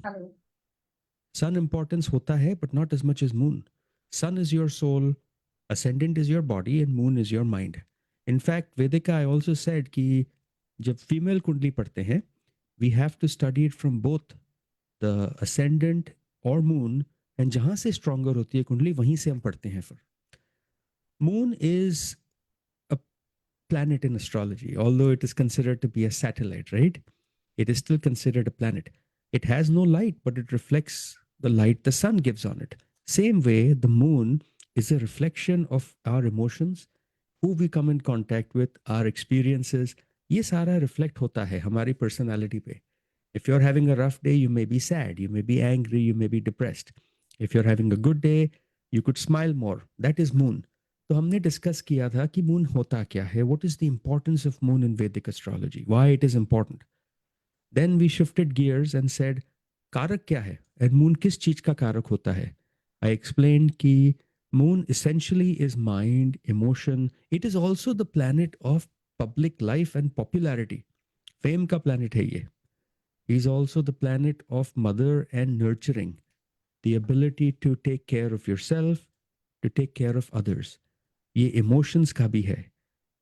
Hello. Sun importance hota hai, but not as much as moon. Sun is your soul, ascendant is your body, and moon is your mind. In fact, Vedika, I also said कि जब female कुंडली पढ़ते हैं, we have to study it from both the ascendant or moon, and जहाँ से stronger होती है कुंडली वहीं से हम पढ़ते हैं फिर. Moon is a planet in astrology, although it is considered to be a satellite, right? It is still considered a planet. It has no light, but it reflects the light the sun gives on it. Same way, the moon is a reflection of our emotions, who we come in contact with, our experiences. ये सारा reflect होता है हमारी personality पे. If you're having a rough day, you may be sad, you may be angry, you may be depressed. If you're having a good day, you could smile more. That is moon. तो हमने discuss किया था कि moon होता क्या है, what is the importance of moon in Vedic astrology, why it is important. Then we shifted gears and said, कारक क्या है and moon किस चीज का कारक होता है. I explained कि moon essentially is mind, emotion. It is also the planet of public life and popularity. Fame का planet है ये. He is also the planet of mother and nurturing, the ability to take care of yourself, to take care of others. ये emotions का भी है.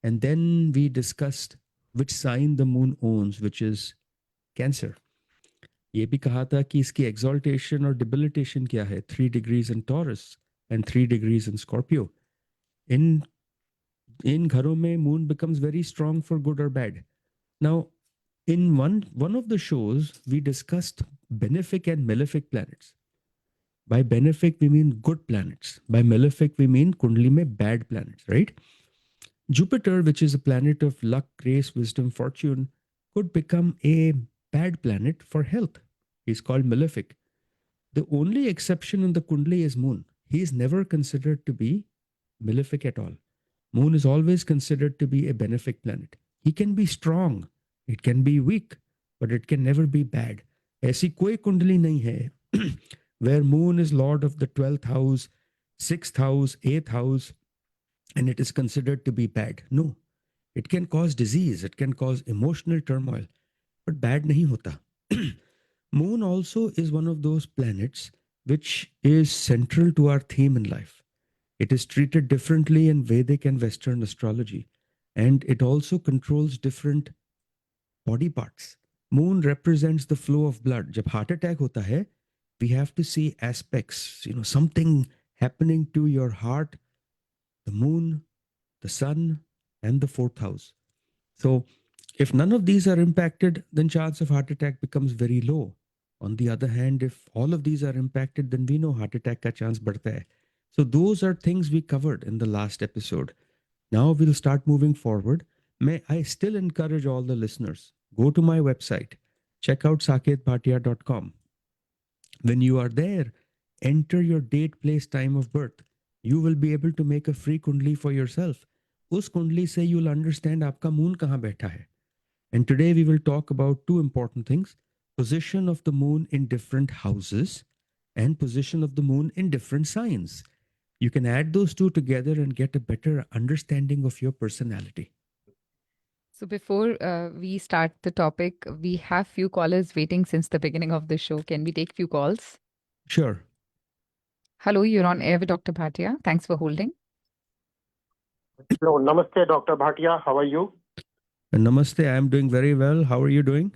And then we discussed which sign the moon owns, which is Cancer. ये भी कहा था कि इसकी exaltation और debilitation क्या है. 3 degrees in Taurus and 3 degrees in Scorpio. In इन घरों में moon becomes very strong for good or bad. Now, in one of the shows, we discussed benefic and malefic planets. By benefic, we mean good planets. By malefic, we mean kundli mein bad planets, right? Jupiter, which is a planet of luck, grace, wisdom, fortune, could become a bad planet for health. He's called malefic. The only exception in the Kundli is Moon. He is never considered to be malefic at all. Moon is always considered to be a benefic planet. He can be strong, it can be weak, but it can never be bad. ऐसी कोई कुंडली नहीं है where Moon is lord of the 12th house, 6th house, 8th house, and it is considered to be bad. No, it can cause disease, it can cause emotional turmoil, but bad nahi hota. Moon also is one of those planets which is central to our theme in life. It is treated differently in Vedic and Western astrology, and it also controls different body parts. Moon represents the flow of blood. जब heart attack होता है, we have to see aspects, something happening to your heart, the moon, the sun, and the fourth house. So if none of these are impacted, then chance of heart attack becomes very low. On the other hand, if all of these are impacted, then we know heart attack ka chance badhta hai. So those are things we covered in the last episode. Now we'll start moving forward. May I still encourage all the listeners, go to my website, check out saketbhatia.com. When you are there, enter your date, place, time of birth. You will be able to make a free kundli for yourself. उस कुंडली से you'll understand आपका moon कहाँ बैठा है. And today we will talk about two important things: position of the moon in different houses and position of the moon in different signs. You can add those two together and get a better understanding of your personality. So before we start the topic, we have few callers waiting since the beginning of the show. Can we take few calls? Sure. Hello, you're on air with Dr. Bhatia. Thanks for holding. Hello, Namaste, Dr. Bhatia. How are you? Namaste. I am doing very well. How are you doing?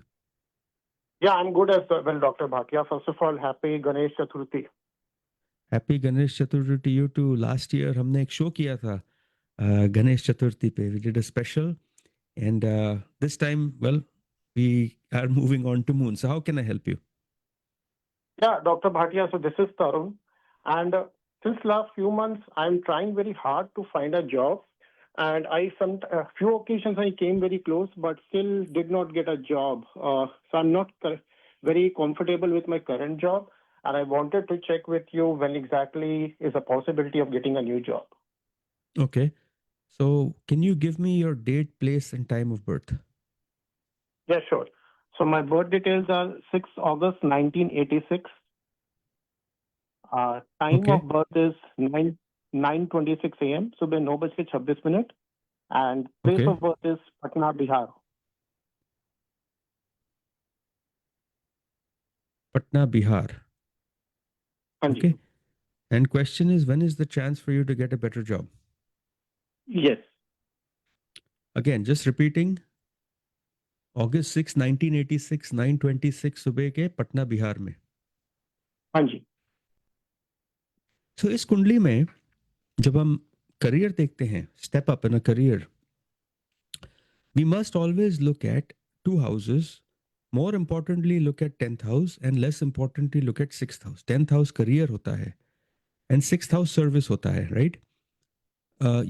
Yeah, I'm good as well, Dr. Bhatia. First of all, happy Ganesh Chaturthi. Happy Ganesh Chaturthi to you too. Last year हमने एक show किया था Ganesh Chaturthi पे. We did a special, and this time, well, we are moving on to moon. So how can I help you? Yeah, Dr. Bhatia. So this is Tarun, and since last few months, I'm trying very hard to find a job, and some few occasions I came very close, but still did not get a job. So I'm not very comfortable with my current job, and I wanted to check with you when exactly is a possibility of getting a new job. Okay. So can you give me your date, place, and time of birth? Yeah, sure. So my birth details are 6 August 1986. Time Okay. of birth is 9:26 a.m. सुबह 9:26 and place Okay. of birth is Patna, Bihar. Patna, Bihar. हाँ जी. Okay. And question is, when is the chance for you to get a better job? Yes. Again, just repeating. August 6, 1986, 9:26 सुबह के पटना बिहार में. हाँ जी. So इस कुंडली में जब हम करियर देखते हैं, step up in a career, we must always look at two houses. More importantly, look at 10th house, and less importantly, look at 6th house. 10th house career होता है and 6th house service होता है, right?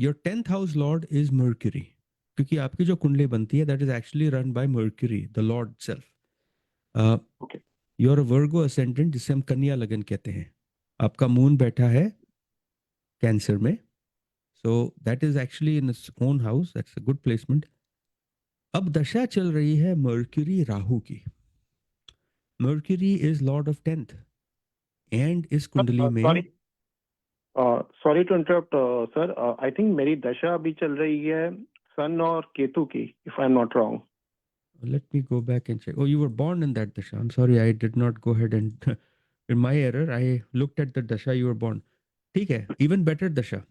Your 10th house lord is Mercury. क्योंकि आपकी जो कुंडली बनती है, that is actually run by Mercury, the lord itself. Okay. You're a Virgo ascendant, जिसे हम कन्या लगन कहते हैं. आपका मून बैठा है कैंसर में. So that is actually in its own house. That's a good placement. अब दशा चल रही है मर्क्यूरी राहु की. Mercury is Lord of 10th and इस कुंडली में. Sorry to interrupt, sir. I think मेरी दशा अभी चल रही है सन और केतु की, if I'm not wrong. Let me go back and check. Oh, you were born in that dasha. I'm sorry, I did not go ahead and in my error, I looked at the dasha you were born. ठीक है, even better दशा.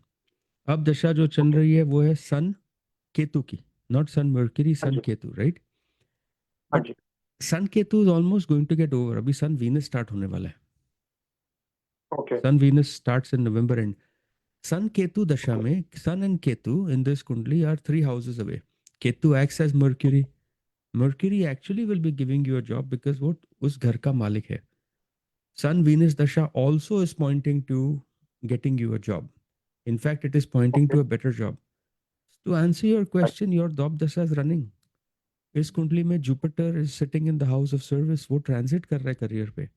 अब दशा जो चल रही है वो है सन केतु की, not sun Mercury, sun हाँ जी. केतु, right? हाँ But ji. sun Ketu is almost going to get over. अभी sun Venus start होने वाला है. Okay. Sun Venus starts in November end. Sun Ketu Dasha में Sun and Ketu in this kundli are 3 houses away. Ketu acts as Mercury. Mercury actually will be giving you a job because वो उस घर का मालिक है. Sun Venus Dasha also is pointing to getting you a job. In fact, it is pointing Okay. to a better job. To answer your question, your Dob Dasha is running. इस कुंडली में Jupiter is sitting in the house of service. वो transit कर रहा है career पे.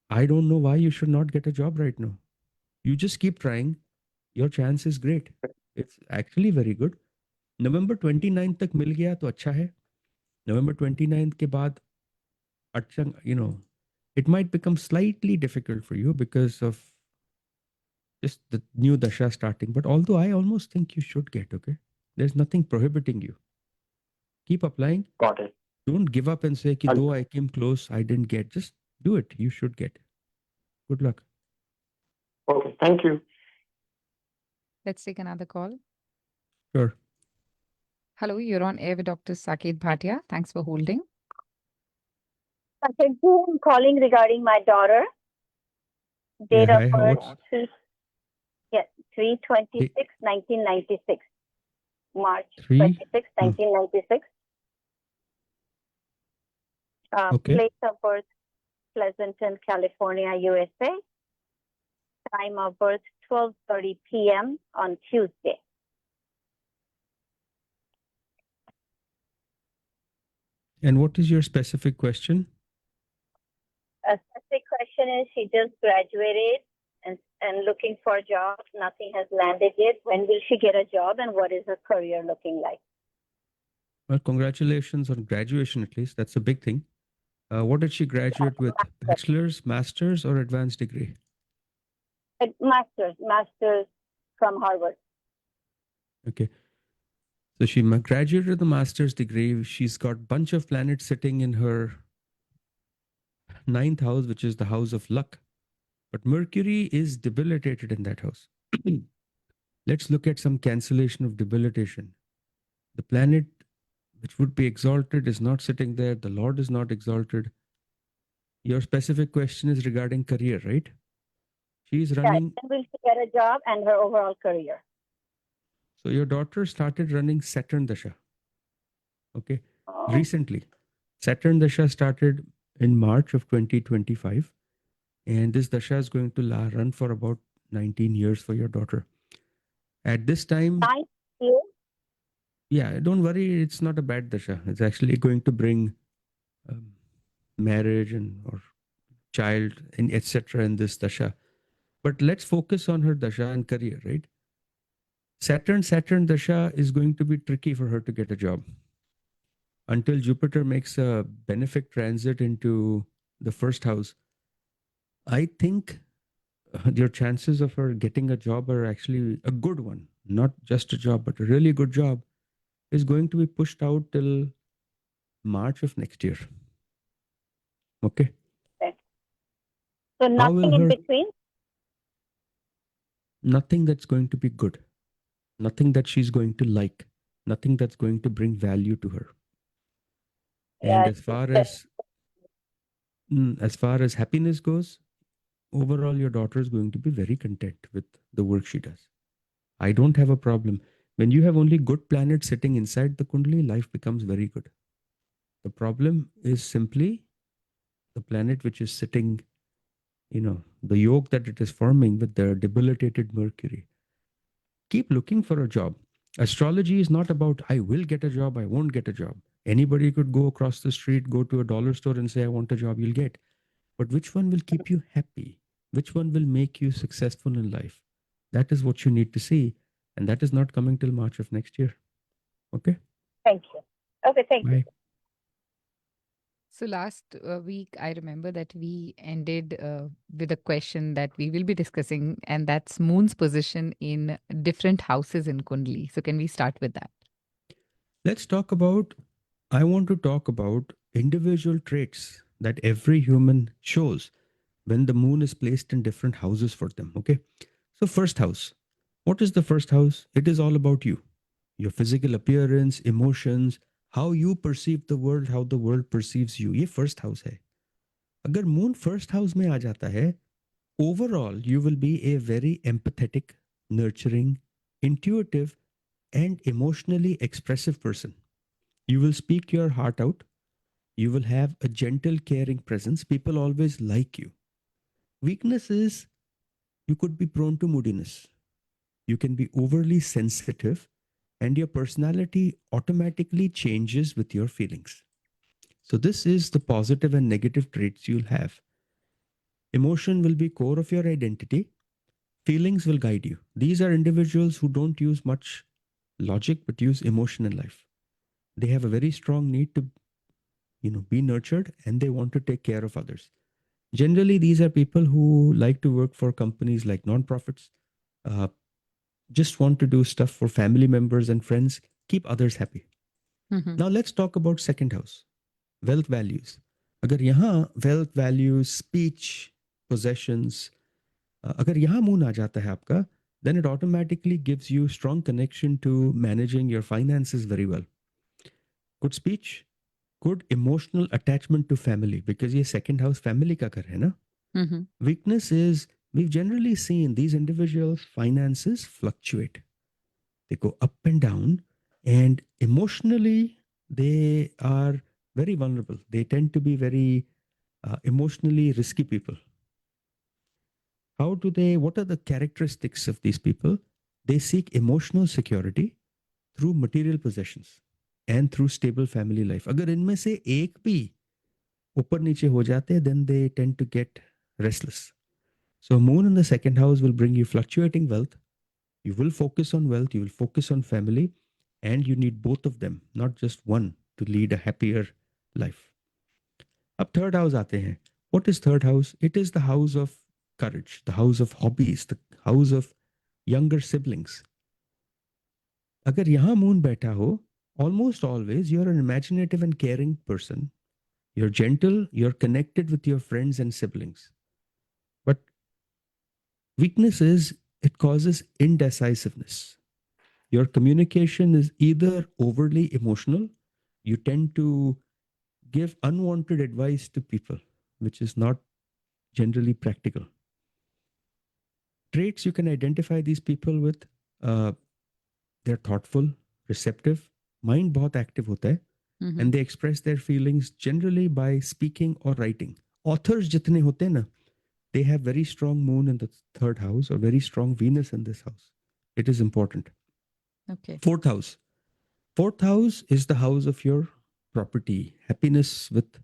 I don't know why you should not get a job right now. You just keep trying. Your chance is great. It's actually very good. November 29 तक मिल गया तो अच्छा है. November 29 के बाद अच्छा, it might become slightly difficult for you because of just the new dasha starting. But although I almost think you should get, okay? There's nothing prohibiting you. Keep applying. Got it. Don't give up and say, ki, हाँ जी. though I came close, I didn't get. Just do it. You should get. Good luck. Okay. Thank you. Let's take another call. Sure. Hello, you're on air with Dr. Saket Bhatia. Thanks for holding. I'm calling regarding my daughter. Date Yeah, of hi, birth, what's 3/26, 1996. March 3? 26, 1996. Okay. Place of birth, Pleasanton, California, USA. Time of birth, 12:30 p.m. on Tuesday. And what is your specific question? A specific question is she just graduated and looking for a job. Nothing has landed yet. When will she get a job and what is her career looking like? Well, congratulations on graduation at least. That's a big thing. What did she graduate with? Bachelor's, master's, or advanced degree? Master's from Harvard. Okay. So she graduated with a master's degree. She's got bunch of planets sitting in her 9th house, which is the house of luck. But Mercury is debilitated in that house. Let's look at some cancellation of debilitation. The planet which would be exalted is not sitting there. The Lord is not exalted. Your specific question is regarding career, right? She's running. When will she get a job and her overall career? So your daughter started running Saturn Dasha. Okay. Oh. Recently. Saturn Dasha started in March of 2025. And this Dasha is going to run for about 19 years for your daughter. At this time, 9 years? yeah, don't worry. It's not a bad Dasha. It's actually going to bring marriage and or child and etc. in this Dasha. But let's focus on her Dasha and career, right? Saturn Dasha is going to be tricky for her to get a job until Jupiter makes a benefic transit into the first house. I think your chances of her getting a job are actually a good one, not just a job, but a really good job is going to be pushed out till March of next year. Okay. So How will nothing in her between. nothing that's going to be good, nothing that she's going to like, nothing that's going to bring value to her. And Yeah, as far as happiness goes, overall your daughter is going to be very content with the work she does. I don't have a problem. When you have only good planets sitting inside the kundali, life becomes very good. The problem is simply the planet which is sitting, the yoke that it is forming with the debilitated Mercury. Keep looking for a job. Astrology is not about I will get a job, I won't get a job. Anybody could go across the street, go to a dollar store and say, I want a job, you'll get. But which one will keep you happy? Which one will make you successful in life? That is what you need to see. And that is not coming till March of next year. Okay? thank you. Okay, thank you. Bye. So last week, I remember that we ended with a question that we will be discussing, and that's Moon's position in different houses in Kundli. So can we start with that? I want to talk about individual traits that every human shows when the moon is placed in different houses for them. Okay? So, first house. What is the first house? It is all about you, your physical appearance, emotions, how you perceive the world, how the world perceives you. ये first house है. अगर moon first house में आ जाता है, overall you will be a very empathetic, nurturing, intuitive, and emotionally expressive person. You will speak your heart out. You will have a gentle, caring presence. People always like you. Weakness is you could be prone to moodiness. You can be overly sensitive, and your personality automatically changes with your feelings. So, this is the positive and negative traits you'll have. Emotion will be core of your identity. Feelings will guide you. These are individuals who don't use much logic but use emotion in life. They have a very strong need to be nurtured, and they want to take care of others. Generally, these are people who like to work for companies like non-profits, uh, just want to do stuff for family members and friends, keep others happy. Mhm. Now let's talk about second house, wealth values. अगर यहाँ wealth values, speech, possessions, अगर यहाँ moon आ जाता है आपका, then it automatically gives you strong connection to managing your finances very well. Good speech, good emotional attachment to family, because ये second house family का घर है ना. Mhm. Weakness is we've generally seen these individuals' finances fluctuate. They go up and down, and emotionally, they are very vulnerable. They tend to be very emotionally risky people. What are the characteristics of these people? They seek emotional security through material possessions and through stable family life. अगर इनमें से एक भी ऊपर नीचे हो जाते हैं, then they tend to get restless. So moon in the second house will bring you fluctuating wealth. You will focus on wealth, you will focus on family, and you need both of them, not just one, to lead a happier life. अब third house आते हैं. What is third house? It is the house of courage, the house of hobbies, the house of younger siblings. अगर यहाँ moon बैठा हो, almost always you're an imaginative and caring person. You're gentle, you're connected with your friends and siblings. But weakness is it causes indecisiveness. Your communication is either overly emotional, you tend to give unwanted advice to people, which is not generally practical. Traits you can identify these people with, they're thoughtful, receptive, mind बहुत active होता है, Mhm. and they express their feelings generally by speaking or writing. Authors जितने होते हैं ना, they have very strong moon in the third house or very strong Venus in this house. It is important. Okay. Fourth house. Fourth house is the house of your property, happiness with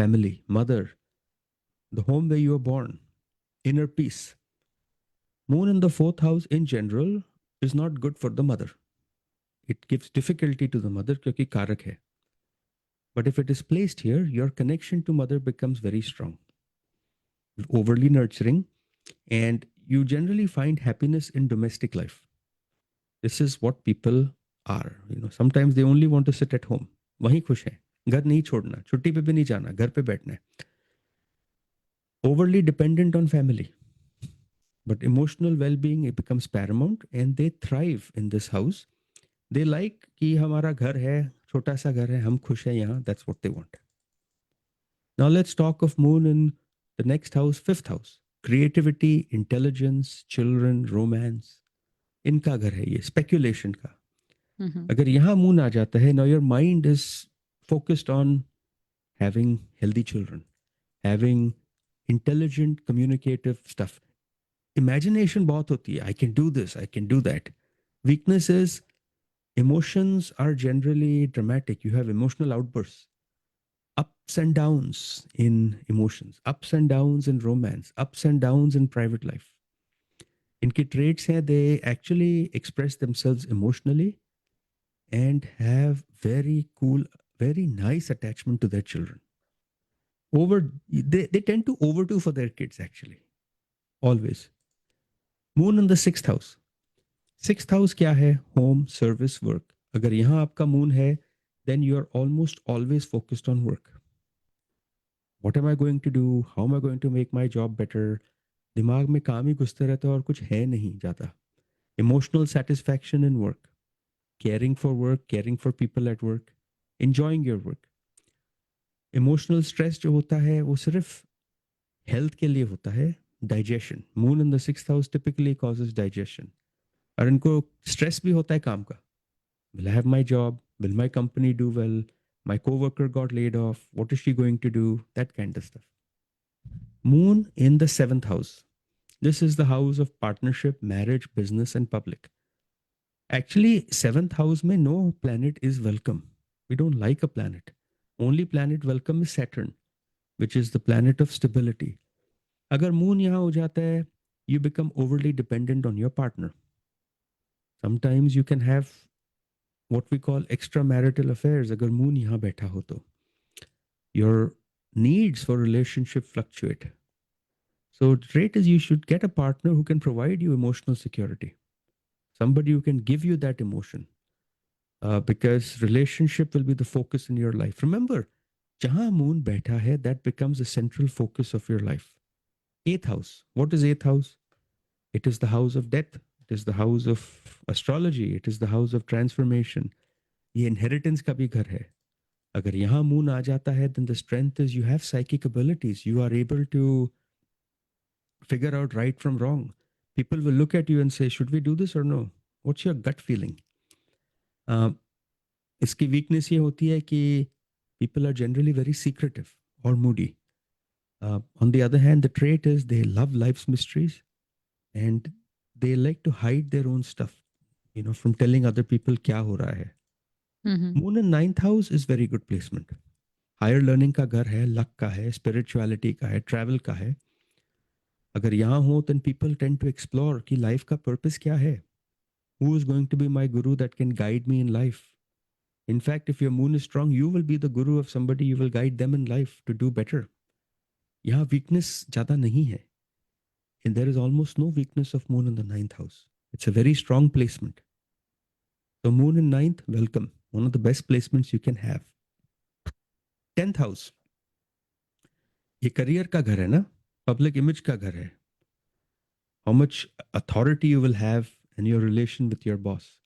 family, mother, the home where you were born, inner peace. Moon in the fourth house in general is not good for the mother. It gives difficulty to the mother क्योंकि कारक है. But if it is placed here, your connection to mother becomes very strong, overly nurturing, and you generally find happiness in domestic life. This is what people are. Sometimes they only want to sit at home. वहीं खुश है, घर नहीं छोड़ना, छुट्टी पे भी नहीं जाना, घर पे बैठना है. overly dependent on family. But emotional well-being, it becomes paramount and they thrive in this house. They like कि हमारा घर है, छोटा सा घर है, हम खुश हैं यहाँ. That's what they want. Now let's talk of moon in the next house, fifth house. Creativity, intelligence, children, romance. इनका घर है ये, speculation का. अगर यहाँ moon आ जाता है, now your mind is focused on having healthy children, having intelligent, communicative stuff. Imagination बहुत होती है. I can do this, I can do that. Weakness is emotions are generally dramatic. You have emotional outbursts, ups and downs in emotions, ups and downs in romance, ups and downs in private life. इनके traits हैं, they actually express themselves emotionally and have very cool, very nice attachment to their children. They tend to overdo for their kids actually, always. Moon in the sixth house. Sixth house क्या है? Home, service, work. अगर यहाँ आपका moon है, then you are almost always focused on work. What am I going to do? How am I going to make my job better? दिमाग में काम ही घुसते रहता है और कुछ है नहीं ज़्यादा. Emotional satisfaction in work. Caring for work, caring for people at work, enjoying your work. Emotional stress जो होता है वो सिर्फ health के लिए होता है. Digestion. Moon in the sixth house typically causes digestion. और इनको stress भी होता है काम का. Will I have my job? Will my company do well? My coworker got laid off. What is she going to do? That kind of stuff. Moon in the seventh house. This is the house of partnership, marriage, business, and public. Actually, seventh house में no planet is welcome. We don't like a planet. Only planet welcome is Saturn, which is the planet of stability. अगर moon यहाँ हो जाता है, you become overly dependent on your partner. Sometimes you can have what we call extramarital affairs अगर moon यहाँ बैठा हो तो. Your needs for relationship fluctuate. So the trait is you should get a partner who can provide you emotional security. Somebody who can give you that emotion. Because relationship will be the focus in your life. Remember, जहाँ moon बैठा है, that becomes the central focus of your life. Eighth house. What is eighth house? It is the house of death. It is the house of astrology. It is the house of transformation. ये inheritance का भी घर है. अगर यहाँ moon आ जाता है, then the strength is you have psychic abilities. You are able to figure out right from wrong. People will look at you and say, should we do this or no? What's your gut feeling? इसकी weakness ये होती है कि people are generally very secretive or moody. On the other hand, the trait is they love life's mysteries and they like to hide their own stuff, from telling other people क्या हो रहा है. Moon in ninth house is very good placement. Higher learning का घर है, luck का है, spirituality का है, travel का है. अगर यहाँ हो, then people tend to explore कि life का purpose क्या है. Who is going to be my guru that can guide me in life? In fact, if your moon is strong, you will be the guru of somebody. You will guide them in life to do better. यहाँ weakness ज़्यादा नहीं है. And there is almost no weakness of moon in the ninth house. It's a very strong placement. So moon in ninth, welcome. One of the best placements you can have. 10th house. ये career का घर है ना? Public image का घर है. How much authority you will have in your relation with your boss.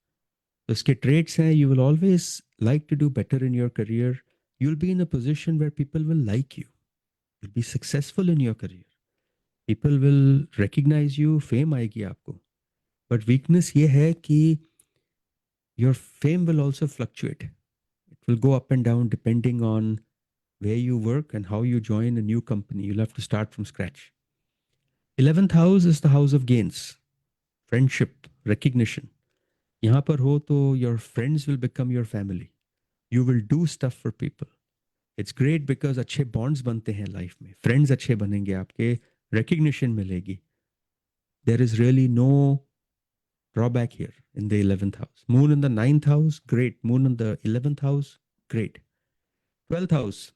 So इसके traits हैं, you will always like to do better in your career. You'll be in a position where people will like you. You'll be successful in your career. People will recognize you, fame आएगी आपको. But weakness ये है कि your fame will also fluctuate. It will go up and down depending on where you work and how you join a new company. You'll have to start from scratch. 11th house is the house of gains, friendship, recognition. यहाँ पर हो तो your friends will become your family. You will do stuff for people. It's great because अच्छे bonds बनते हैं life में. Friends अच्छे बनेंगे आपके, recognition मिलेगी. There is really no drawback here in the 11th house. Moon in the 9th house, great. Moon in the 11th house, great. 12th house.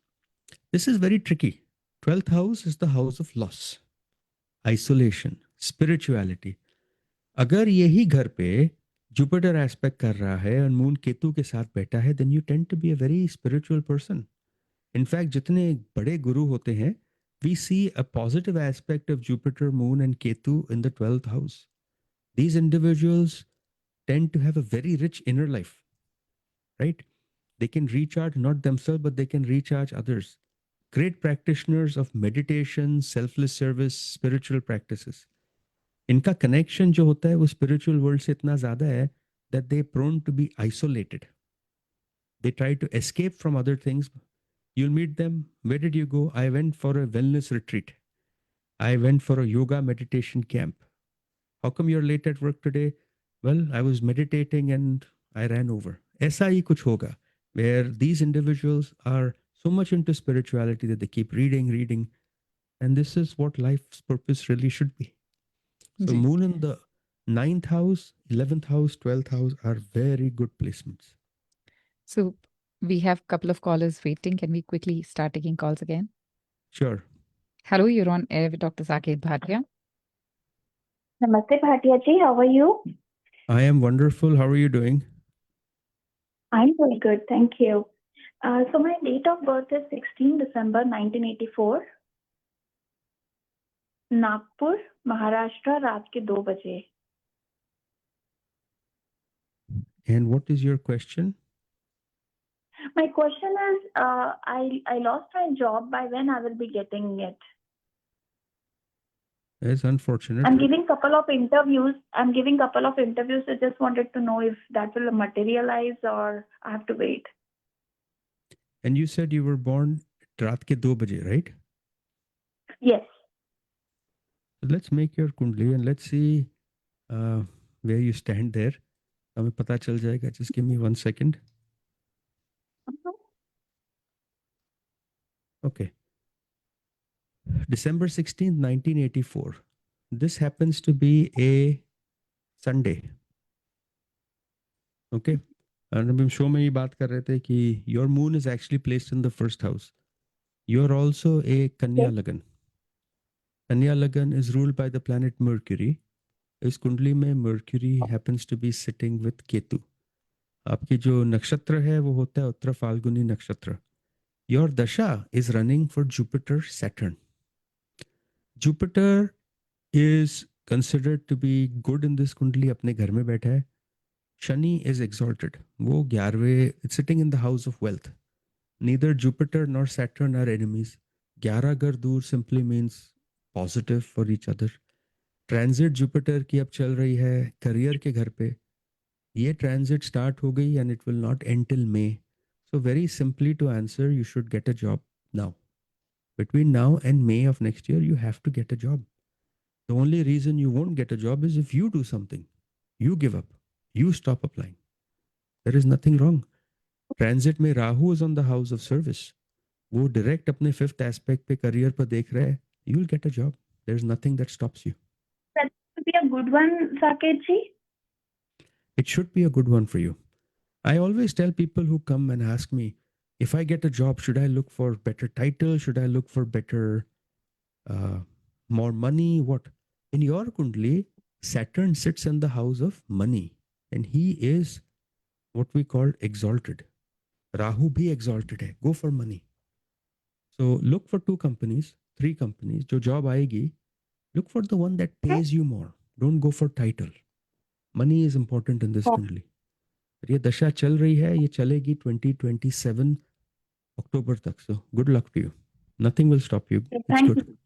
This is very tricky. 12th house is the house of loss, isolation, spirituality. अगर यही घर पे Jupiter aspect कर रहा है और moon Ketu के साथ बैठा है, then you tend to be a very spiritual person. In fact, जितने बड़े गुरु होते हैं, we see a positive aspect of Jupiter, Moon, and Ketu in the 12th house. These individuals tend to have a very rich inner life, right? They can recharge not themselves, but they can recharge others. Great practitioners of meditation, selfless service, spiritual practices. इनका connection जो होता है वो spiritual world से इतना ज़्यादा है that they prone to be isolated. They try to escape from other things. You'll meet them. Where did you go? I went for a wellness retreat. I went for a yoga meditation camp. How come you're late at work today? Well, I was meditating and I ran over. ऐसा ही कुछ होगा, where these individuals are so much into spirituality that they keep reading, and this is what life's purpose really should be. So ji. Moon in the 9th house, 11th house, 12th house are very good placements. So we have a couple of callers waiting. Can we quickly start taking calls again? Sure. Hello, you're on air with Dr. Saket Bhatia. Namaste Bhatia ji, how are you? I am wonderful. How are you doing? I'm very good, thank you. So my date of birth is 16 December 1984. Nagpur Maharashtra रात के 2 बजे. And what is your question? My question is, I lost my job. By when I will be getting it? It's unfortunate. I'm giving couple of interviews. I just wanted to know if that will materialize or I have to wait. And you said you were born रात के 2 बजे, right? Yes. So let's make your kundli and let's see where you stand there. हमें पता चल जाएगा. Just give me 1 second. Okay. December 16th, 1984. This happens to be a Sunday. Okay. And हम show में ये बात कर रहे थे कि your moon is actually placed in the first house. You're also a Kanya Lagan. Kanya Lagan is ruled by the planet Mercury. इस कुंडली में Mercury happens to be sitting with Ketu. आपकी जो नक्षत्र है वो होता है उत्तर फाल्गुनी नक्षत्र. Your dasha is running for Jupiter Saturn. Jupiter is considered to be good in this कुंडली. अपने घर में बैठा है. Shani is exalted. वो 11वें, it's sitting in the house of wealth. Neither Jupiter nor Saturn are enemies. 11 घर दूर simply means positive for each other. Transit Jupiter की अब चल रही है करियर के घर पे. ये ट्रांजिट स्टार्ट हो गई and it will not end till May. So very simply to answer, you should get a job now. Between now and May of next year, you have to get a job. The only reason you won't get a job is if you do something. You give up. You stop applying. There is nothing wrong. Transit में Rahu is on the house of service. वो direct अपने fifth aspect पे career पर देख रहा है. You will get a job. There is nothing that stops you. That would be a good one, Saket ji. It should be a good one for you. I always tell people who come and ask me, if I get a job, should I look for better title? Should I look for better, more money? What? In your kundli, Saturn sits in the house of money and he is what we call exalted. Rahu bhi exalted hai. Go for money. So look for 2 companies, 3 companies. Jo job aayegi, look for the one that pays you more. Don't go for title. Money is important in this kundli. ये दशा चल रही है, ये चलेगी 2027 अक्टूबर तक. So good luck to you. Nothing will stop you. It's Thank good. you.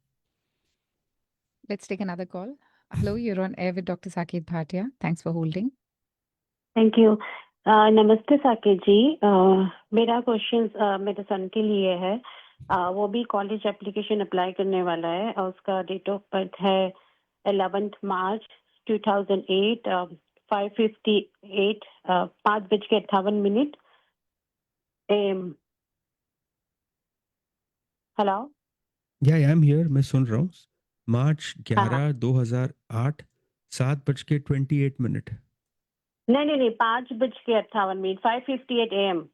Let's take another call. Hello, you're on air with Dr. Saket Bhatia. Thanks for holding. Thank you. नमस्ते साकेत जी. मेरा क्वेश्चन मेरे सन के लिए है. वो भी college application apply करने वाला है और उसका डेट ऑफ बर्थ है 11th March 2008, 5:58, 5:58 AM. Hello. Yeah, I'm here. मैं सुन रहा हूँ. March 11, 2008, 7:28. नहीं 5:58, 5:58 AM.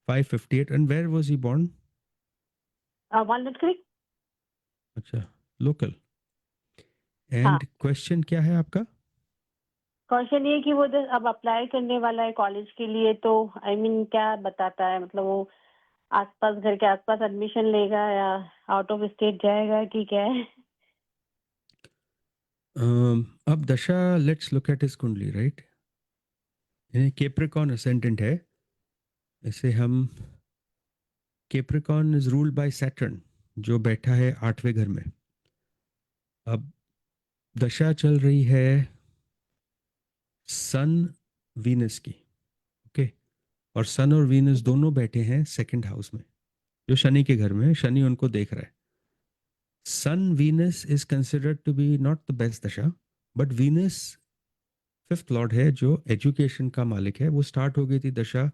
5:58. And where was he born? Walnut Creek. अच्छा, local. And question क्या है आपका? क्वेश्चन ये कि वो अब अप्लाई करने वाला है कॉलेज के लिए, तो आई मीन क्या बताता है, मतलब वो आसपास, घर के आसपास एडमिशन लेगा या आउट ऑफ स्टेट जाएगा कि क्या है? अब दशा, लेट्स लुक एट हिज कुंडली, राइट? कैप्रिकॉर्न असेंडेंट है, इसे हम, Capricorn is ruled by Saturn, जो बैठा है 8वें घर में। अब दशा चल रही है सन वीनस की, ओके, और सन और वीनस दोनों बैठे हैं सेकंड हाउस में, जो शनि के घर में है, शनि उनको देख रहा है। Sun Venus is considered to be not the best dasha, but Venus fifth lord है जो एजुकेशन का मालिक है। वो स्टार्ट हो गई थी दशा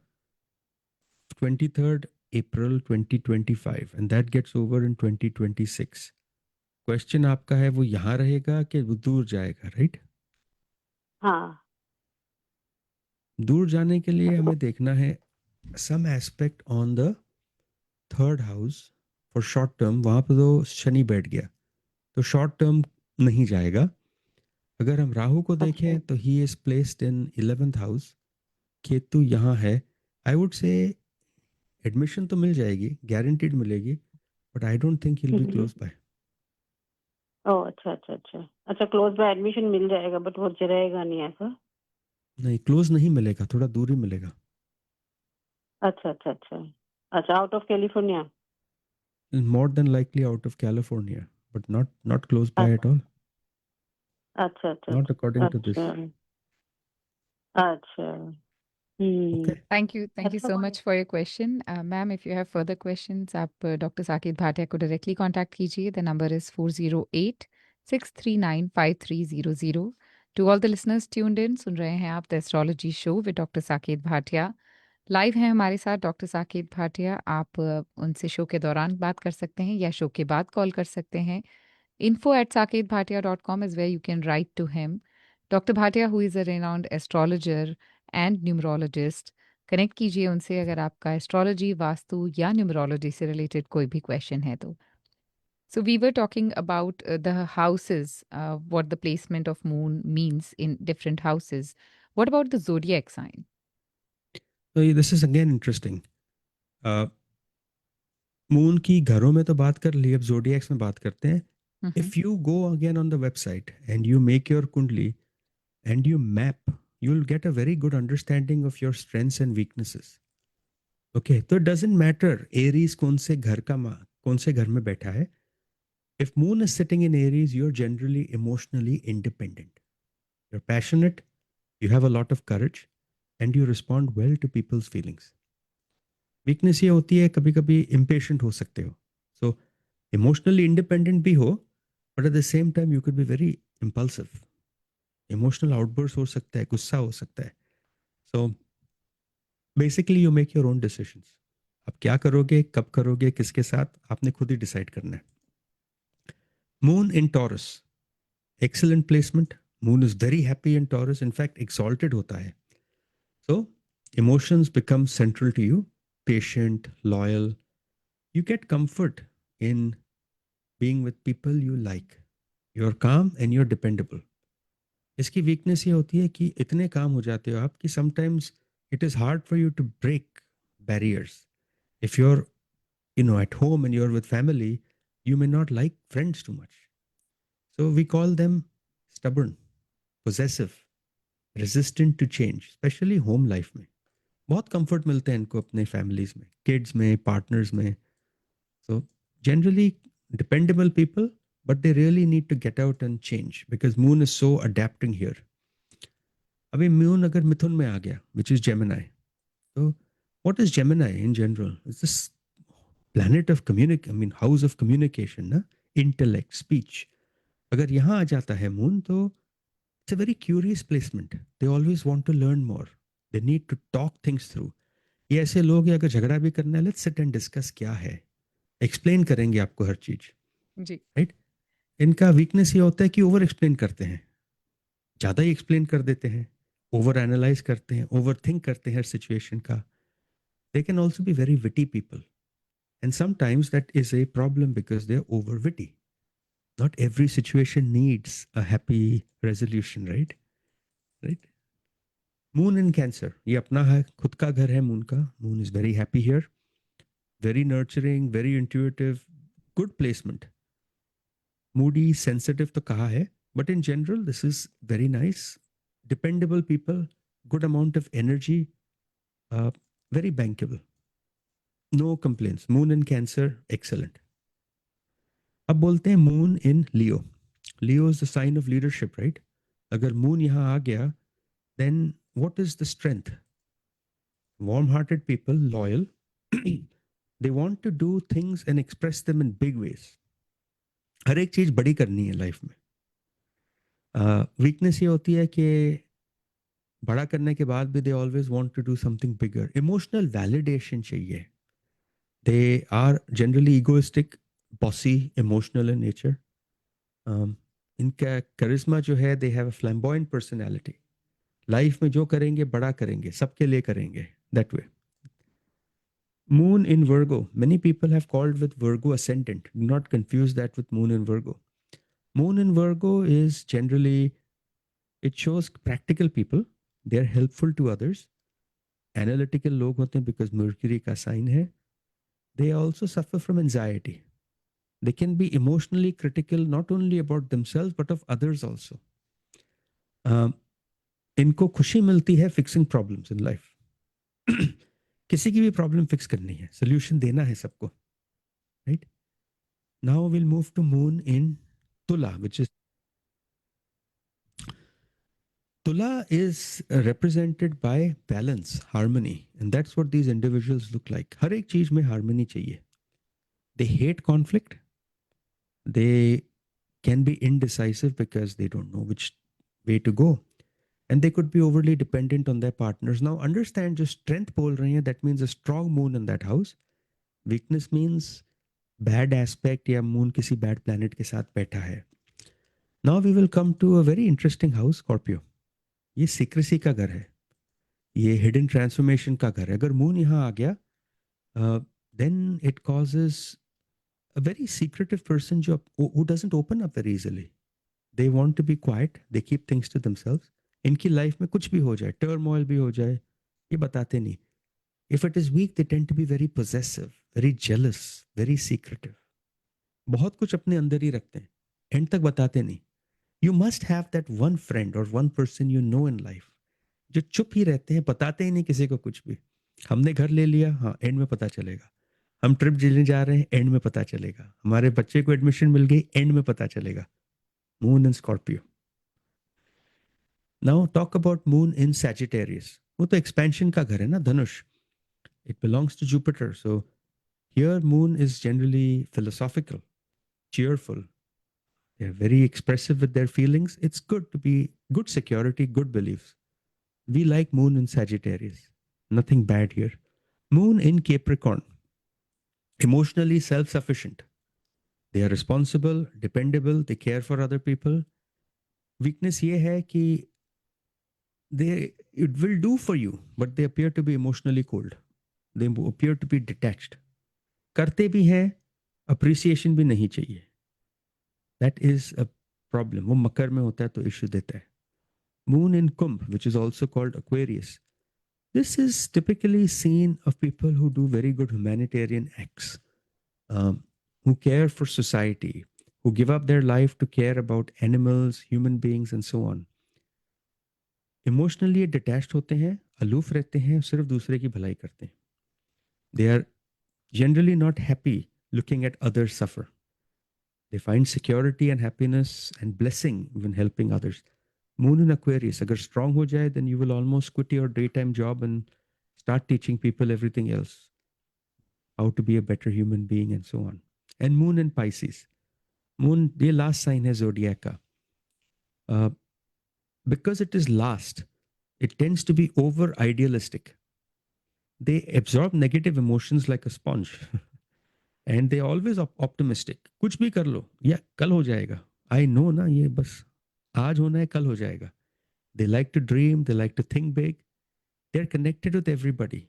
23rd April 2025 and that gets over in 2026। Question आपका है वो यहाँ रहेगा कि वो दूर जाएगा, राइट? हाँ। दूर जाने के लिए हमें देखना है some aspect on the third house for short term. वहाँ पर तो शनि बैठ गया, तो शॉर्ट टर्म नहीं जाएगा। अगर हम राहु को देखें तो he is placed in 11th house, Ketu यहाँ है। आई वुड से एडमिशन तो मिल जाएगी, गारंटीड मिलेगी, but I don't think he will be close by. Oh, अच्छा अच्छा अच्छा अच्छा, क्लोज बाय एडमिशन मिल जाएगा बट वो रहेगा नहीं, ऐसा? नहीं, क्लोज नहीं मिलेगा, थोड़ा दूर ही मिलेगा। अच्छा अच्छा अच्छा अच्छा, out of California? More than likely out of California, but not close by at all, अच्छा अच्छा नॉट अकॉर्डिंग टू दिस। अच्छा अच्छा। Okay, Thank you. Thank you अच्छा। so much for your question. Ma'am, if you have further questions, आप Dr. Saket Bhatia को directly contact कीजिए. The number is 408-639-5300. To all the listeners tuned in, सुन रहे हैं आप The Astrology Show with Dr. Saket Bhatia. Live हैं हमारे साथ डॉक्टर साकेत भाटिया। आप उनसे शो के दौरान बात कर सकते हैं या शो के बाद कॉल कर सकते हैं। info@saketbhatia.com is where you can write to him. Dr. Bhatia, who is a renowned astrologer and numerologist, connect कीजिए उनसे अगर आपका एस्ट्रोलॉजी, वास्तु या न्यूमरोलॉजी से रिलेटेड कोई भी क्वेश्चन है तो। So we were talking about the houses, what the placement of moon means in different houses. What about the zodiac sign? तो this is again interesting. Moon की घरों में तो बात कर ली, अब जोडिएक्स में बात करते हैं। Mhm. If you go again on the website and you make your कुंडली and you map, you'll get a very good understanding of your strengths and weaknesses. Okay, so it doesn't matter Aries कौन से घर का कौन से घर में बैठा है। If moon is sitting in Aries, you're generally emotionally independent. You're passionate, you have a lot of courage, and you respond well to people's feelings. Weakness ये होती है कभी कभी impatient हो सकते हो। So emotionally independent भी हो, but at the same time you could be very impulsive. Emotional outbursts हो सकता है, गुस्सा हो सकता है। So basically you make your own decisions. आप क्या करोगे, कब करोगे, किसके साथ, आपने खुद ही डिसाइड करना है। Moon in Taurus, excellent placement. Moon is very happy in Taurus, in fact exalted होता है। So emotions become central to you, patient, loyal, you get comfort in being with people you like, you are calm and you are dependable. इसकी weakness ये होती है कि इतने काम हो जाते हो आप कि sometimes it is hard for you to break barriers. If you're, at home and you're with family, you may not like friends too much. So we call them stubborn, possessive, resistant to change, especially home life में। बहुत comfort मिलते हैं इनको अपने families में, kids में, partners में। So generally dependable people, but they really need to get out and change because moon is so adapting here. अभी moon अगर मिथुन में आ गया, which is Gemini. So what is Gemini in general? It's this planet of house of communication, ना, intellect, speech. अगर यहाँ आ जाता है moon तो it's a very curious placement. They always want to learn more. They need to talk things through. ये ऐसे लोग हैं, अगर झगड़ा भी करना है, let's sit and discuss क्या है, एक्सप्लेन करेंगे आपको हर चीज, जी। राइट? इनका वीकनेस ये होता है कि ओवर एक्सप्लेन करते हैं, ज़्यादा ही एक्सप्लेन कर देते हैं, ओवर एनालाइज करते हैं, ओवर थिंक करते हैं हर सिचुएशन का। They can also be very witty people, and sometimes that is a problem because they're over witty. Not every situation needs a happy resolution, right? Moon in Cancer, ये अपना है, खुद का घर है मून का। Moon is very happy here, very nurturing, very intuitive, good placement. Moody, sensitive to kaha hai, but in general, this is very nice. Dependable people, good amount of energy, uh, very bankable. No complaints. Moon in Cancer, excellent. अब बोलते हैं moon in Leo. Leo is the sign of leadership, right? अगर moon यहाँ आ गया, then what is the strength? Warm-hearted people, loyal. They want to do things and express them in big ways. हर एक चीज बड़ी करनी है लाइफ में. वीकनेस ये होती है कि बड़ा करने के बाद भी they always want to do something bigger. Emotional validation चाहिए. They are generally egoistic, bossy, emotional in nature. इनका करिश्मा जो है, they have a flamboyant personality. Life में जो करेंगे बड़ा करेंगे, सबके लिए करेंगे, that way. Moon in Virgo. Many people have called with Virgo ascendant. Do not confuse that with Moon in Virgo. Moon in Virgo is generally, it shows practical people. They're helpful to others. Analytical लोग होते हैं because Mercury का sign है. They also suffer from anxiety. They can be emotionally critical not only about themselves but of others also. इनको खुशी मिलती है fixing problems in life. किसी की भी प्रॉब्लम फिक्स करनी है, सोल्यूशन देना है सबको, right? Now will move to Moon in Tula, which is Tula is represented by balance, harmony, and that's what these individuals look like. हर एक चीज में हार्मनी चाहिए. They hate conflict. They can be indecisive because they don't know which way to go. And they could be overly dependent on their partners. Now, understand, just strength bol rahi hai, that means a strong moon in that house. Weakness means bad aspect ya moon kisi bad planet ke sath baitha hai. Now we will come to a very interesting house, Scorpio. ये secrecy का घर है, ये hidden transformation का घर है. अगर moon यहाँ आ गया, then it causes a very secretive person who doesn't open up very easily. They want to be quiet. They keep things to themselves. इनकी लाइफ में कुछ भी हो जाए, टर्मोइल भी हो जाए, ये बताते नहीं. If it is weak, they tend to be very possessive, very jealous, very secretive. बहुत कुछ अपने अंदर ही रखते हैं, एंड तक बताते नहीं. You must have that one friend और one person you know in life, जो चुप ही रहते हैं, बताते ही नहीं किसी को कुछ भी. हमने घर ले लिया, हाँ, एंड में पता चलेगा. हम ट्रिप लेने जा रहे हैं, एंड में पता चलेगा. हमारे बच्चे को एडमिशन मिल गई, एंड में पता चलेगा. Moon in Scorpio. Now talk about moon in Sagittarius. वो तो expansion का घर है ना, धनुष. It belongs to Jupiter. So here moon is generally philosophical, cheerful. They are very expressive with their feelings. It's good to be good security, good beliefs. We like moon in Sagittarius. Nothing bad here. Moon in Capricorn. Emotionally self-sufficient. They are responsible, dependable. They care for other people. Weakness ये है कि it will do for you, but they appear to be emotionally cold. They appear to be detached. करते भी हैं, appreciation भी नहीं चाहिए. That is a problem. वो मकर में होता है तो issue देता है. Moon in Kumbh, which is also called Aquarius. This is typically seen of people who do very good humanitarian acts, who care for society, who give up their life to care about animals, human beings, and so on. Emotionally detached होते हैं, aloof रहते हैं, सिर्फ दूसरे की भलाई करते हैं. They are generally not happy looking at others suffer. They find security and happiness and blessing even helping others. Moon in Aquarius अगर स्ट्रांग हो जाए, then you will almost quit your day time job and start teaching people everything else, how to be a better human being and so on. And moon in Pisces. Moon ये last sign है zodiac का. Because it is last, it tends to be over idealistic. They absorb negative emotions like a sponge. And they always optimistic. कुछ भी कर लो, या कल हो जाएगा. I know ना, ये बस आज होना है, कल हो जाएगा. They like to dream, they like to think big. They're connected with everybody.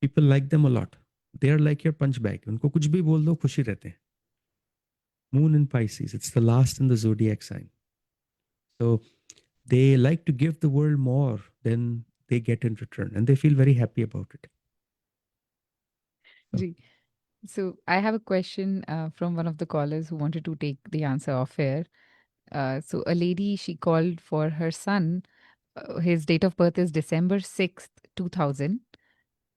People like them a lot. They are like your punch bag. उनको कुछ भी बोल दो, खुशी रहते हैं. Moon in Pisces, it's the last in the zodiac sign. So they like to give the world more than they get in return, and they feel very happy about it. Ji. So I have a question from one of the callers who wanted to take the answer off air. So a lady, she called for her son. His date of birth is December 6th, 2000,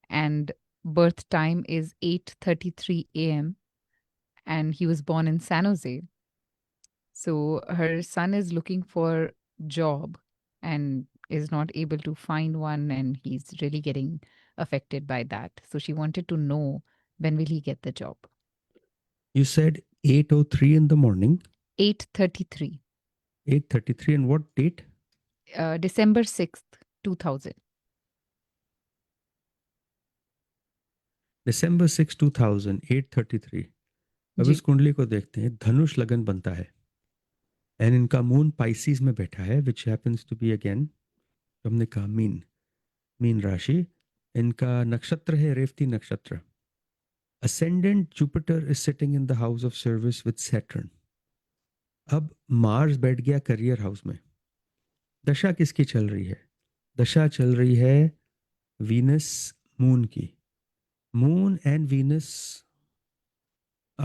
and birth time is 8:33 a.m. and he was born in San Jose. So her son is looking for job and is not able to find one, and he's really getting affected by that. So she wanted to know, when will he get the job? You said 8:03 in the morning, 8:33, 8:33, and what date? December 6th, 2000. December 6, 2000, 8:33. अब जी, इस कुंडली को देखते हैं, धनुष लगन बनता है and इनका मून पाइसिस में बैठा है, विच हैपेंस टू बी अगेन, हमने कहा मीन राशि, इनका नक्षत्र है रेवती नक्षत्र. Ascendant Jupiter is sitting in the house of service with Saturn. अब मार्स बैठ गया करियर हाउस में. दशा किसकी चल रही है? दशा चल रही है वीनस मून की. Moon and Venus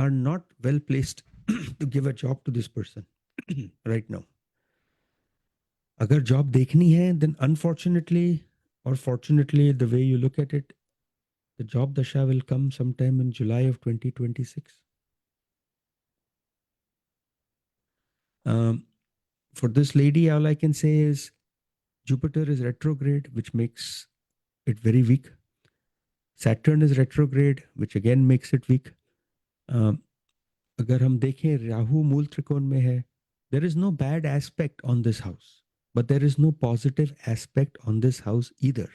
are not well placed to give a job to this person right now. अगर जॉब देखनी है, then unfortunately or fortunately, the way you look at it, the job dasha will come sometime in July of 2026. For this lady, all I can say is Jupiter is retrograde, which makes it very weak. Saturn is retrograde, which again makes it weak. अगर हम देखें राहु मूल त्रिकोण में है, there is no bad aspect on this house, but there is no positive aspect on this house either.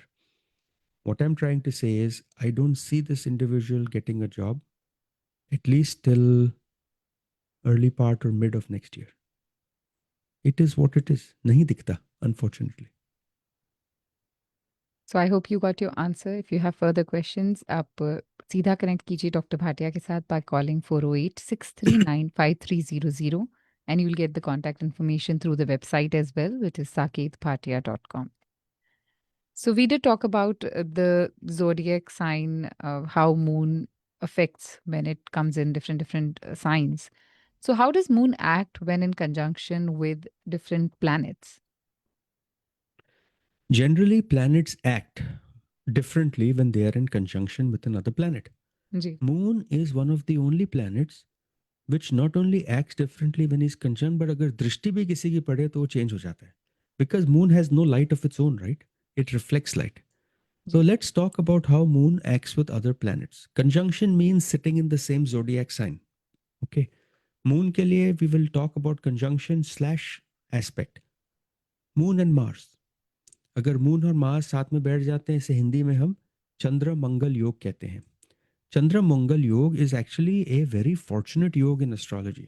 What I'm trying to say is, I don't see this individual getting a job at least till early part or mid of next year. It is what it is. नहीं दिखता, unfortunately. So I hope you got your answer. If you have further questions, आप सीधा connect कीजिए doctor Bhatia के साथ by calling 408-639-5300, and you'll get the contact information through the website as well, which is saketbhatia.com. So we did talk about the zodiac sign, how moon affects when it comes in different signs. So how does moon act when in conjunction with different planets? Generally, planets act differently when they are in conjunction with another planet. Ji, Moon is one of the only planets which not only acts differently when he's conjunct, but अगर दृष्टि भी किसी की पड़े तो वो change हो जाता है. Because moon has no light of its own, right? It reflects light. So let's talk about how moon acts with other planets. Conjunction means sitting in the same zodiac sign. Okay. Moon के लिए we will talk about conjunction / aspect. Moon and Mars. अगर moon और Mars साथ में बैठ जाते हैं, इसे हिंदी में हम चंद्र मंगल योग कहते हैं. चंद्र मंगल योग is actually a very fortunate योग इन एस्ट्रोलॉजी.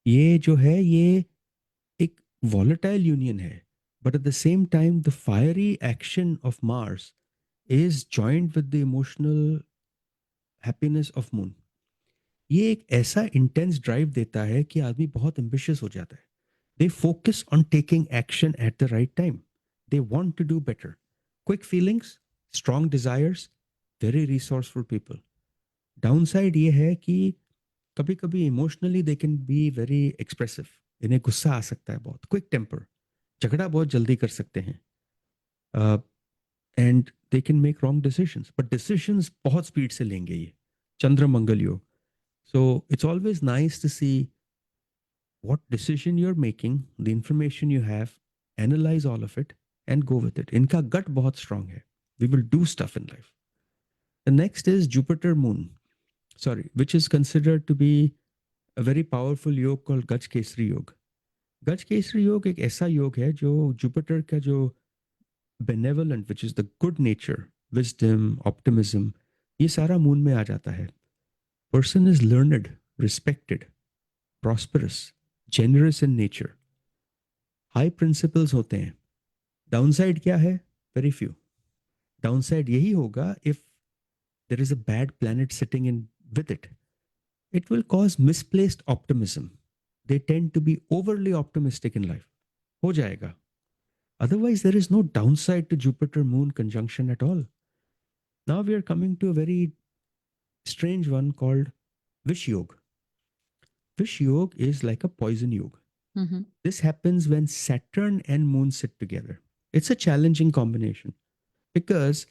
ये जो है, ये एक वॉलेटाइल यूनियन है, but at the same time the fiery action of Mars is joint with the emotional happiness of moon. ये एक ऐसा इंटेंस ड्राइव देता है कि आदमी बहुत एम्बिशियस हो जाता है. They focus on taking action at the right time. They want to do better. Quick feelings, strong desires, very resourceful people. Downside ये है कि कभी कभी emotionally they can be very expressive. इन्हें गुस्सा आ सकता है बहुत, क्विक टेम्पर, झगड़ा बहुत जल्दी कर सकते हैं, and they can make wrong decisions. But decisions बहुत स्पीड से लेंगे ये Chandra Mangal yoga. So it's always nice to see what decision you're making, the information you have, analyze all of it and go with it. इनका gut बहुत strong है. We will do stuff in life. The next is Jupiter Moon. Sorry, which is considered to be a very powerful योग called Gaj Kesri योग. Gaj Kesri योग एक ऐसा योग है जो Jupiter का जो benevolent, which is the good nature, wisdom, optimism, ये सारा moon में आ जाता है. Person is learned, respected, prosperous, generous in nature. High principles होते हैं. Downside क्या है? Very few. Downside यही होगा if there is a bad planet sitting in with it. It will cause misplaced optimism. They tend to be overly optimistic in life. हो जाएगा. Otherwise, there is no downside to Jupiter Moon conjunction at all. Now we are coming to a very strange one called Vish Yoga. Vish Yoga is like a poison yoga. Mm-hmm. This happens when Saturn and Moon sit together. It's a challenging combination because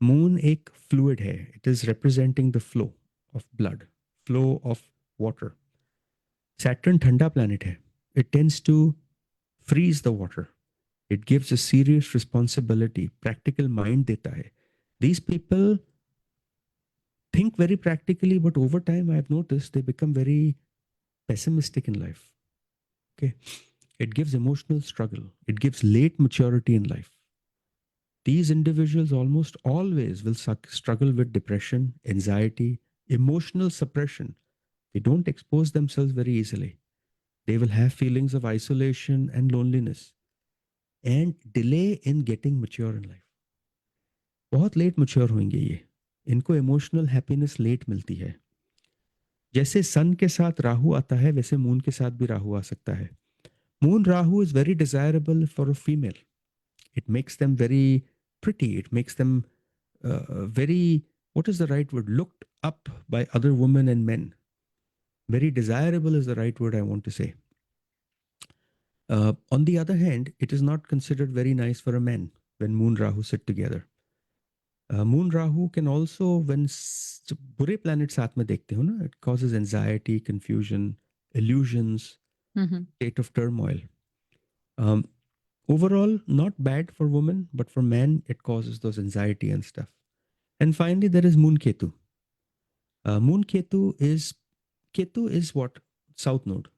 Moon एक fluid है. It is representing the flow of blood, flow of water. Saturn ठंडा planet है. It tends to freeze the water. It gives a serious responsibility, practical mind देता है. These people think very practically, but over time I've noticed they become very pessimistic in life. Okay. It gives emotional struggle. It gives late maturity in life. These individuals almost always will struggle with depression, anxiety, emotional suppression. They don't expose themselves very easily. They will have feelings of isolation and loneliness and delay in getting mature in life. बहुत late mature होंगे ये. इनको emotional happiness late मिलती है. जैसे सन के साथ राहु आता है वैसे मून के साथ भी राहु आ सकता है. Moon Rahu is very desirable for a female. It makes them very pretty. It makes them very, what is the right word? Looked up by other women and men. Very desirable is the right word I want to say. On the other hand, it is not considered very nice for a man when Moon Rahu sit together. Moon Rahu can also, when बुरे planets साथ में देखते हो ना, it causes anxiety, confusion, illusions, Mm-hmm. state of turmoil. Overall, not bad for women, but for men, it causes those anxiety and stuff. And finally, there is Moon Ketu. Moon Ketu is what? South node,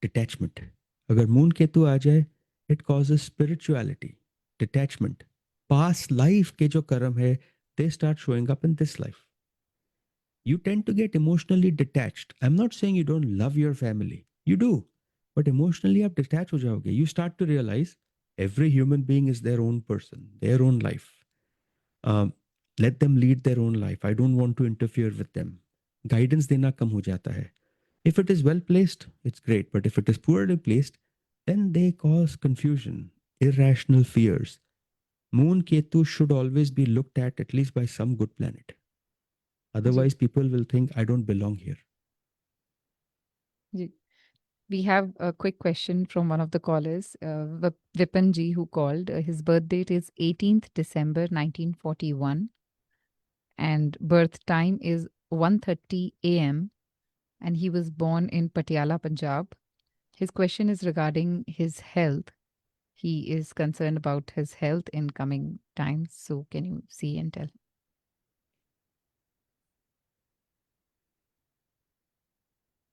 detachment. Agar Moon Ketu aa jaye, it causes spirituality, detachment. Past life ke jo karam hai, they start showing up in this life. You tend to get emotionally detached. I'm not saying you don't love your family. You do. But emotionally, आप detach हो जाओगे. You start to realize every human being is their own person, their own life. Let them lead their own life. I don't want to interfere with them. Guidance देना कम हो जाता है. If it is well placed, it's great. But if it is poorly placed, then they cause confusion, irrational fears. Moon Ketu should always be looked at least by some good planet. Otherwise, people will think I don't belong here. We have a quick question from one of the callers, Vipan Ji, who called. His birth date is 18th December 1941, and birth time is 1:30 a.m. and he was born in Patiala, Punjab. His question is regarding his health. He is concerned about his health in coming times. So can you see and tell?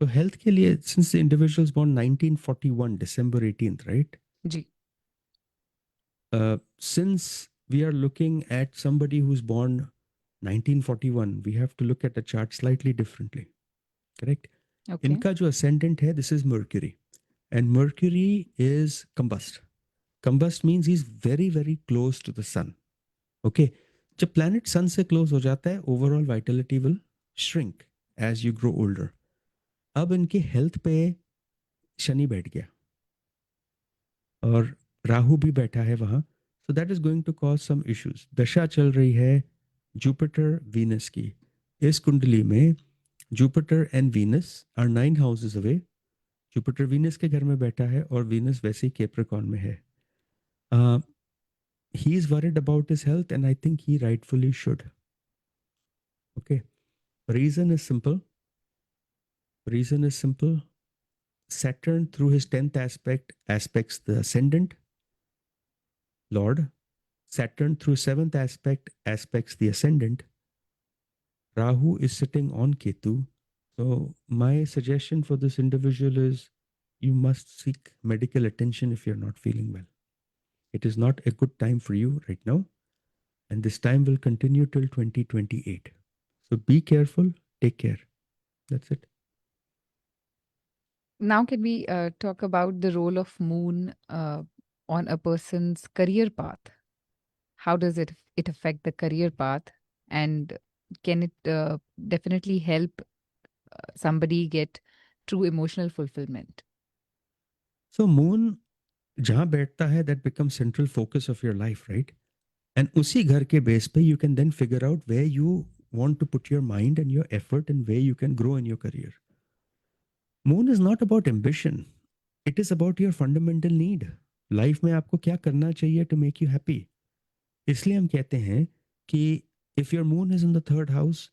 So health के लिए, since the individual is born 1941, December 18th, right? Ji. Since we are looking at somebody who's born 1941, we have to look at the chart slightly differently, correct? Okay. इनका जो ascendant है, this is Mercury. And Mercury is combust. Combust means he's very, very close to the sun. Okay. जब planet sun से close हो जाता है, overall vitality will shrink as you grow older. अब इनके हेल्थ पे शनि बैठ गया और राहु भी बैठा है वहां. So that is going to cause some issues. दशा चल रही है जुपिटर वीनस की. इस कुंडली में Jupiter and Venus are 9 houses away. Jupiter Venus के घर में बैठा है और वीनस वैसे ही कैप्रिकॉर्न में है. He is worried about his health and I think he rightfully should. Okay. Reason is simple. Saturn, through his 10th aspect, aspects the ascendant Lord. Saturn, through 7th aspect, aspects the ascendant. Rahu is sitting on Ketu. So my suggestion for this individual is you must seek medical attention if you're not feeling well. It is not a good time for you right now. And this time will continue till 2028. So be careful, take care. That's it. Now, can we talk about the role of moon on a person's career path? How does it affect the career path? And can it definitely help somebody get true emotional fulfillment? So moon जहाँ बैठता है, that becomes central focus of your life, right? And उसी घर के base पे you can then figure out where you want to put your mind and your effort and where you can grow in your career. Moon is not about ambition. It is about your fundamental need. Life में आपको क्या करना चाहिए to make you happy. इसलिए हम कहते हैं कि if your moon is in the third house,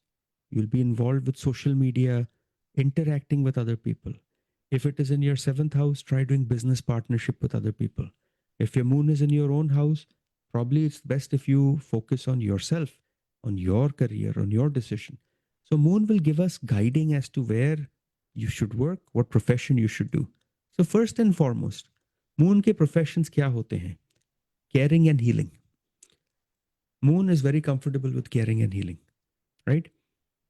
you'll be involved with social media, interacting with other people. If it is in your seventh house, try doing business partnership with other people. If your moon is in your own house, probably it's best if you focus on yourself, on your career, on your decision. So moon will give us guiding as to where you should work, what profession you should do. So first and foremost, moon के professions क्या होते हैं? Caring and healing. Moon is very comfortable with caring and healing, right?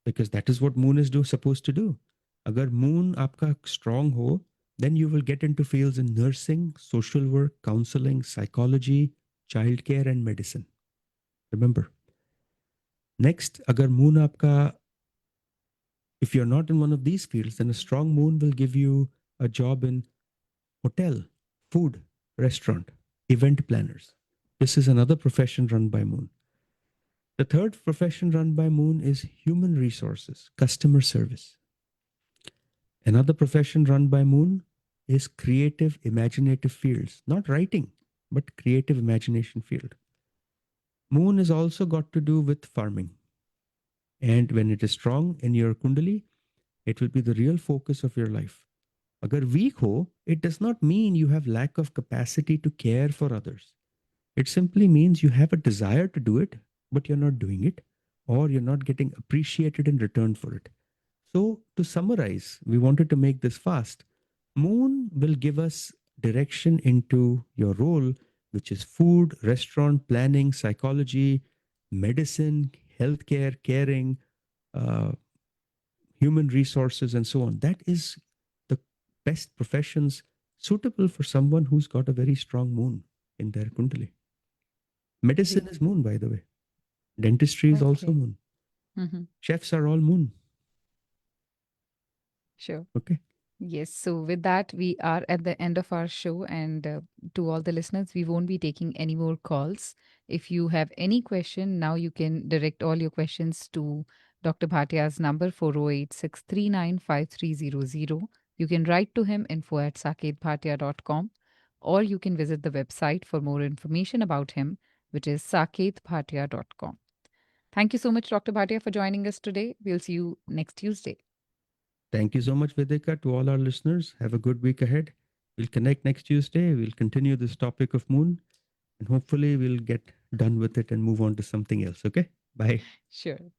Because that is what moon is supposed to do. अगर moon आपका strong हो, then you will get into fields in nursing, social work, counseling, psychology, childcare and medicine. Remember. Next, अगर moon आपका, if you're not in one of these fields, then a strong moon will give you a job in hotel, food, restaurant, event planners. This is another profession run by moon. The third profession run by moon is human resources, customer service. Another profession run by moon is creative, imaginative fields, not writing, but creative imagination field. Moon has also got to do with farming. And when it is strong in your kundali, it will be the real focus of your life. Agar weak ho, it does not mean you have lack of capacity to care for others. It simply means you have a desire to do it, but you're not doing it, or you're not getting appreciated in return for it. So to summarize, we wanted to make this fast. Moon will give us direction into your role, which is food, restaurant, planning, psychology, medicine, healthcare, caring, human resources, and so on. That is the best professions suitable for someone who's got a very strong moon in their kundali. Medicine is moon, by the way. Dentistry is also Okay. moon. Mhm. Chefs are all moon. Sure. Okay. Yes. So, with that, we are at the end of our show. And to all the listeners, we won't be taking any more calls. If you have any question, now you can direct all your questions to Dr. Bhatia's number 408-639-5300. You can write to him info@saketbhatia.com, or you can visit the website for more information about him, which is saketbhatia.com. Thank you so much, Dr. Bhatia, for joining us today. We'll see you next Tuesday. Thank you so much, Vedika. To all our listeners, have a good week ahead. We'll connect next Tuesday. We'll continue this topic of moon, and hopefully we'll get done with it and move on to something else. Okay? Bye. Sure.